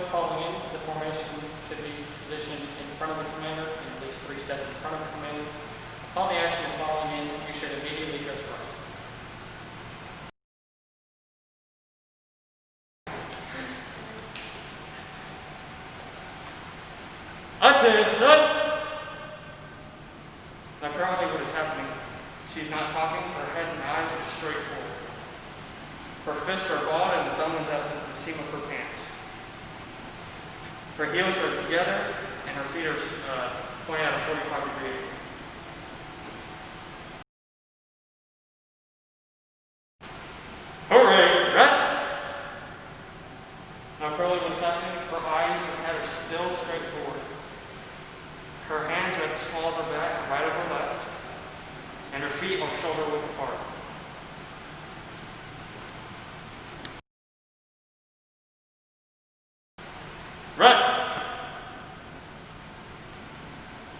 When calling in, the formation should be positioned in front of the commander and at least 3 steps in front of the commander. Upon the action of calling in, you should immediately dress right. Attention! Now currently what is happening, she's not talking, her head and eyes are straight forward. Her fists are balled and the thumb is at the seam of her pants. Her heels are together and her feet are pointing at a 45-degree angle. Hooray! Rest! Now currently what is happening, her eyes and head are still straight forward. Her hands are at the small of her back, right of her left, and her feet are shoulder width apart. Rest!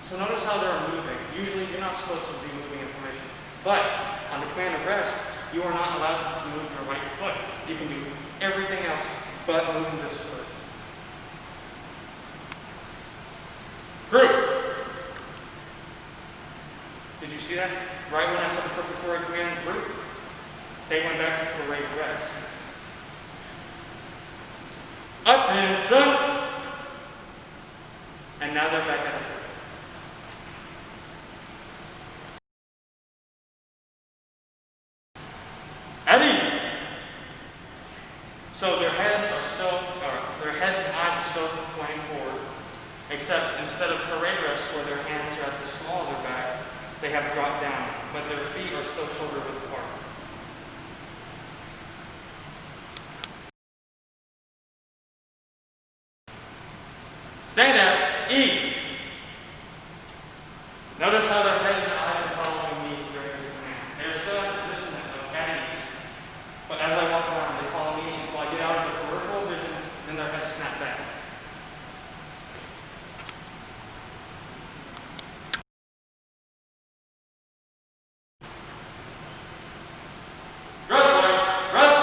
So notice how they're moving. Usually you're not supposed to be moving information, but on the command of rest, you are not allowed to move your right foot. You can do everything else but moving this foot. Group! Did you see that? Right when I said the preparatory command group, they went back to parade rest. Attention! And now they're back at attention. At ease. So their heads and eyes are still pointing forward, except instead of parade rest where their hands are at the small of their back, they have dropped down, but their feet are still shoulder width apart. Stand at ease. Notice how their heads and eyes are following me during this command. They're still in position at ease. But as I walk around, they follow me until I get out of the peripheral vision, then their heads snap back. Dress right, rest.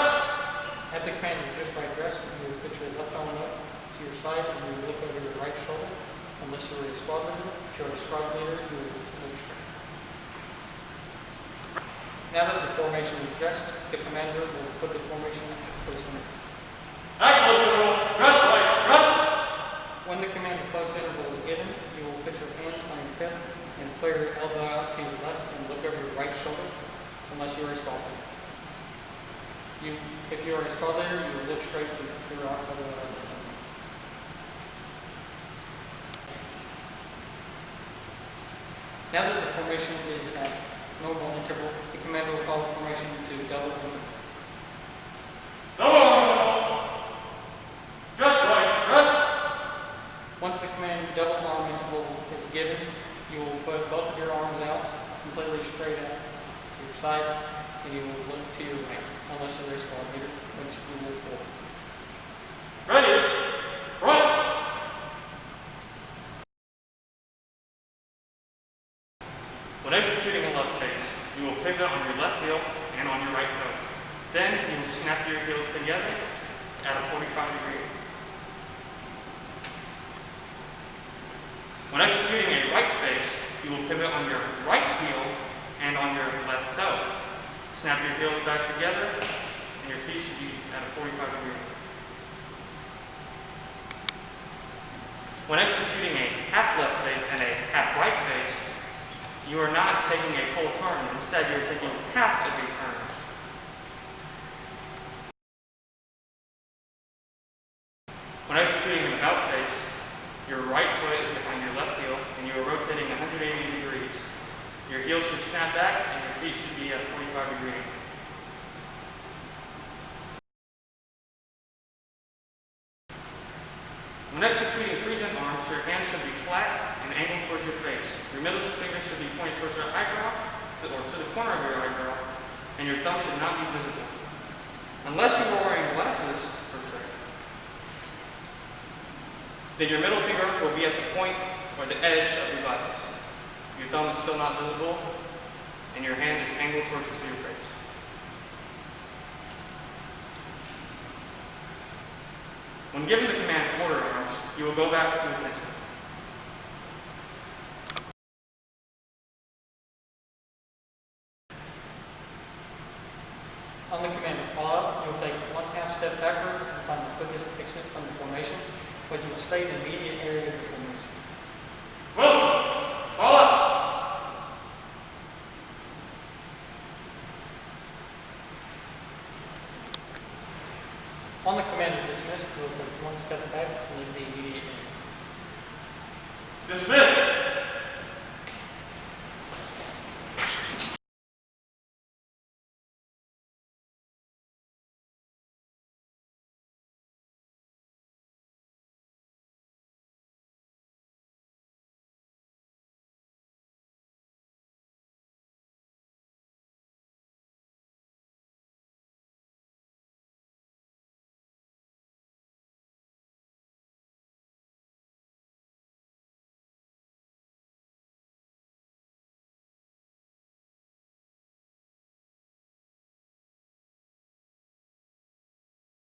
At the command of just right dress, you will put your left arm up to your side and you will look over your right shoulder. Unless you're a squad leader, if you're a squad leader, you will look straight. Now that the formation is dressed, the commander will put the formation at close interval. At close interval, dress right, rest. When the command of close interval is given, you will put your hand on your hip and flare your elbow out to your left and look over your right shoulder, unless you are a squad leader. If you are a squad leader, you will look straight throughout the Now that the formation is at normal interval, the commander will call the formation to double interval. Double! Just right, rest! Once the command double arm interval is given, you will put both of your arms out completely straight out to your sides, and you will look to your right, unless you're a squad leader, which you move forward. Ready? Run! When executing a left face, you will pivot on your left heel and on your right toe. Then you will snap your heels together at a 45-degree angle. When executing a right face, you will pivot on your right heel and on your left toe. Snap your heels back together and your feet should be at a 45-degree angle. When executing a half left face and a half right face, you are not taking a full turn. Instead, you're taking half of a turn. When executing an about face, your right foot is behind your left heel, and you are rotating 180 degrees. Your heels should snap back, and your feet should be at a 45-degree angle. When executing crescent arms, your hands should be flat and angled towards your face. Your middle finger should be pointed towards your eyebrow, or to the corner of your eyebrow, and your thumb should not be visible. Unless you are wearing glasses, then your middle finger will be at the point or the edge of your glasses. Your thumb is still not visible, and your hand is angled towards your face. When When given the command order arms, you will go back to attention. On the command to fall out, you will take 1/2 step backwards and find the quickest exit from the formation, but you will stay in the immediate area of the formation. Wilson, fall out. On the command to dismiss, you will take 1 step back and leave the immediate area. Dismiss.